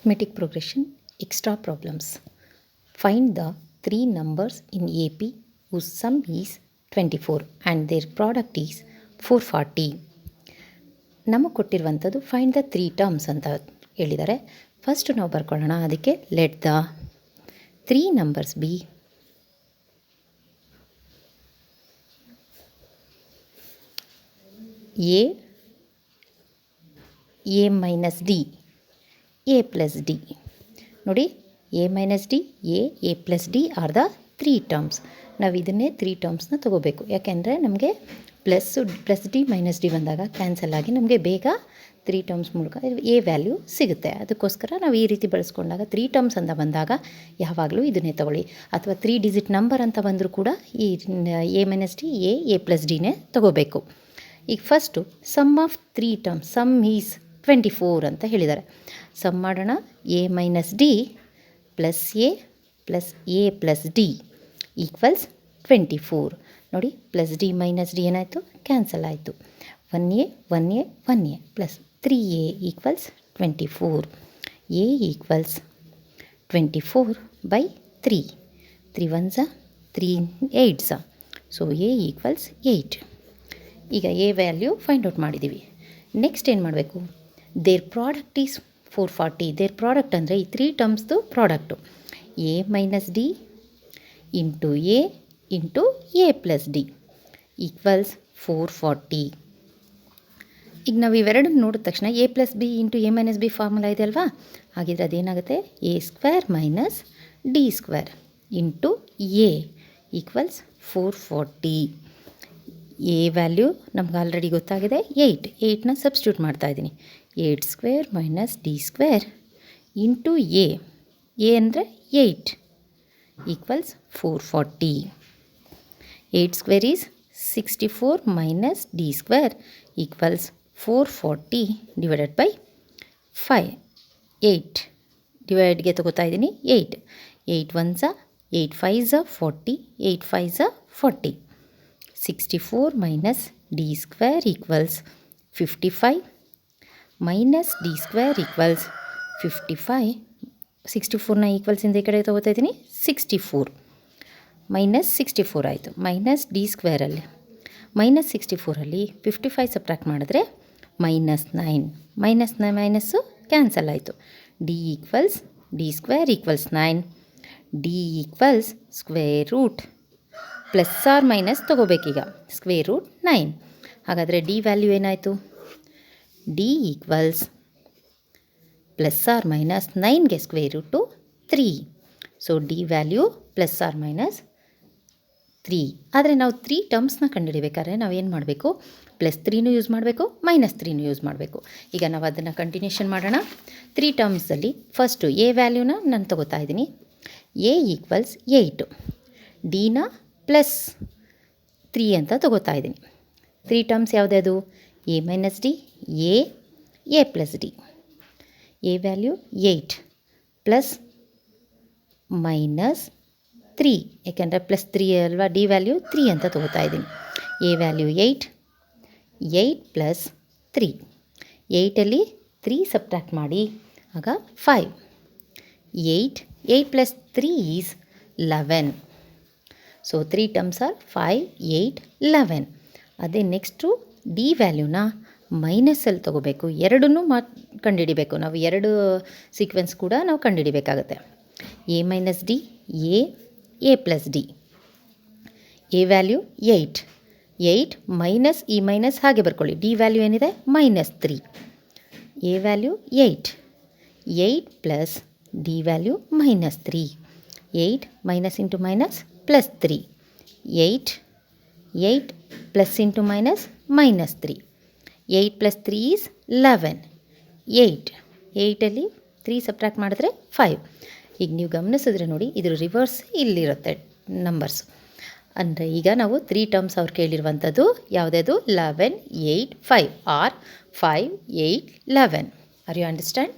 Arithmetic progression extra problems. Find the three numbers in AP whose sum is 24 and their product is 440. ನಮಗೆ ಕೊಟ್ಟಿರುವಂಥದ್ದು find the three terms ಅಂತ ಹೇಳಿದ್ದಾರೆ. First ನಾವು ಬರ್ಕೊಳ್ಳೋಣ. ಅದಕ್ಕೆ let the three numbers be a minus d, a plus d. ನೋಡಿ, a minus d, a plus d are the three terms. ನಾವು ಇದನ್ನೇ ತ್ರೀ ಟರ್ಮ್ಸ್ನ ತೊಗೋಬೇಕು. ಯಾಕೆಂದರೆ ನಮಗೆ ಪ್ಲಸ್ ಡಿ ಮೈನಸ್ ಡಿ ಬಂದಾಗ ಕ್ಯಾನ್ಸಲ್ ಆಗಿ ನಮಗೆ ಬೇಗ ತ್ರೀ ಟರ್ಮ್ಸ್ ಮೂಲಕ ಎ ವ್ಯಾಲ್ಯೂ ಸಿಗುತ್ತೆ. ಅದಕ್ಕೋಸ್ಕರ ನಾವು ಈ ರೀತಿ ಬಳಸ್ಕೊಂಡಾಗ ತ್ರೀ ಟರ್ಮ್ಸ್ ಅಂತ ಬಂದಾಗ ಯಾವಾಗಲೂ ಇದನ್ನೇ ತೊಗೊಳ್ಳಿ. ಅಥವಾ ತ್ರೀ ಡಿಜಿಟ್ ನಂಬರ್ ಅಂತ ಬಂದರೂ ಕೂಡ ಈ a minus d, a plus ಡಿನೇ ತೊಗೋಬೇಕು. ಈಗ first sum of three terms, sum is 24 ಅಂತ ಹೇಳಿದ್ದಾರೆ. ಸಮ್ ಮಾಡೋಣ. A minus d plus a plus d equals 24. ನೋಡಿ, ಪ್ಲಸ್ ಡಿ ಮೈನಸ್ ಡಿ ಏನಾಯಿತು? ಕ್ಯಾನ್ಸಲ್ ಆಯಿತು. 1a plus 3a equals 24. A equals 24/3. 3 1s 3 8s. So a equals 8. ಈಗ a value find out ಮಾಡಿದ್ದೀವಿ. Next ಏನು ಮಾಡಬೇಕು? Their product is 440. There product ಅಂದರೆ ಈ three ಟರ್ಮ್ಸ್ದು product. A minus d into a plus d equals 440. ಈಗ ನಾವು ಇವೆರಡನ್ನು ನೋಡಿದ ತಕ್ಷಣ a plus b into a minus b formula ಇದೆ ಅಲ್ವಾ? ಹಾಗಿದ್ರೆ ಅದೇನಾಗುತ್ತೆ? A square minus d square into a equals 440. A value ನಮ್ಗೆ ಆಲ್ರೆಡಿ ಗೊತ್ತಾಗಿದೆ 8. 8ನ ಸಬ್ಸ್ಟಿಟ್ಯೂಟ್ ಮಾಡ್ತಾಯಿದ್ದೀನಿ. 8 square minus d square into a ಅಂದರೆ 8 equals 440. 8 square is 64 minus d square equals 440 divided by 5. 8 ಡಿವೈಡ್ಗೆ ತೊಗೋತಾ ಇದ್ದೀನಿ. 8 1s 8 5s 40. 8 5s 40. 64 minus d square equals 55 minus d square equals 55. 64ನ ಈಕ್ವಲ್ಸಿಂದ ಈ ಕಡೆ ತೊಗೋತಾ ಇದ್ದೀನಿ. 64 minus 64 ಆಯಿತು. ಮೈನಸ್ ಡಿ ಸ್ಕ್ವೇರಲ್ಲಿ ಮೈನಸ್ 64ಅಲ್ಲಿ 55 subtract ಮಾಡಿದ್ರೆ -9. Minus cancel ಆಯಿತು. D square equals 9. D equals square root plus or minus ತೊಗೋಬೇಕೀಗ. Square root 9. ಹಾಗಾದರೆ ಡಿ ವ್ಯಾಲ್ಯೂ ಏನಾಯಿತು? D equals plus or minus 9ಗೆ square root 3. So d value plus or minus 3. ಆದರೆ ನಾವು three ಟರ್ಮ್ಸ್ನ ಕಂಡುಹಿಡಿಬೇಕಾದ್ರೆ ನಾವು ಏನು ಮಾಡಬೇಕು? +3ನೂ ಯೂಸ್ ಮಾಡಬೇಕು, -3ನೂ ಯೂಸ್ ಮಾಡಬೇಕು. ಈಗ ನಾವು ಅದನ್ನು ಕಂಟಿನ್ಯೂಷನ್ ಮಾಡೋಣ. ತ್ರೀ ಟರ್ಮ್ಸಲ್ಲಿ ಫಸ್ಟು ಎ ವ್ಯಾಲ್ಯೂನ ನಾನು ತೊಗೋತಾ ಇದ್ದೀನಿ. A equals 8. ಡಿನ +3 ಅಂತ ತೊಗೋತಾ ಇದ್ದೀನಿ. ತ್ರೀ ಟರ್ಮ್ಸ್ ಯಾವುದ್ಯಾವುದು? A minus d, a plus d. A value 8 plus -3, ಯಾಕೆಂದರೆ +3 ಅಲ್ವಾ? ಡಿ ವ್ಯಾಲ್ಯೂ 3 ಅಂತ ತೊಗೋತಾ ಇದ್ದೀನಿ. A value 8 plus 3. 8ಅಲ್ಲಿ 3 ಸಬ್ಟ್ರಾಕ್ಟ್ ಮಾಡಿ ಆಗ 5. 8 plus 3 is 11. So three terms are 5, 8, 11. ಅದೇ ನೆಕ್ಸ್ಟು ಡಿ ವ್ಯಾಲ್ಯೂನ ಮೈನಸಲ್ಲಿ ತೊಗೋಬೇಕು. ಎರಡನ್ನೂ ಕಂಡುಹಿಡಿಬೇಕು ನಾವು. ಎರಡು ಸೀಕ್ವೆನ್ಸ್ ಕೂಡ ನಾವು ಕಂಡುಹಿಡಿಬೇಕಾಗತ್ತೆ. A minus d, a plus d. A value 8 minus ಈ ಮೈನಸ್ ಹಾಗೆ ಬರ್ಕೊಳ್ಳಿ. ಡಿ ವ್ಯಾಲ್ಯೂ ಏನಿದೆ? -3. A value 8 plus d value -3. 8 minus into minus plus 3. 8 plus into minus -3. 8 plus 3 is 11. 8ಅಲ್ಲಿ 3 ಸಬ್ಟ್ರಾಕ್ಟ್ ಮಾಡಿದ್ರೆ 5. ಈಗ ನೀವು ಗಮನಿಸಿದ್ರೆ ನೋಡಿ, ಇದ್ರ ರಿವರ್ಸ್ ಇಲ್ಲಿರುತ್ತೆ ನಂಬರ್ಸ್. ಅಂದರೆ ಈಗ ನಾವು ತ್ರೀ ಟರ್ಮ್ಸ್ ಅವ್ರು ಕೇಳಿರುವಂಥದ್ದು ಯಾವುದ್ಯಾವುದು? 11, 8, 5 ಆರ್ 5, 8, 11. Are you understand?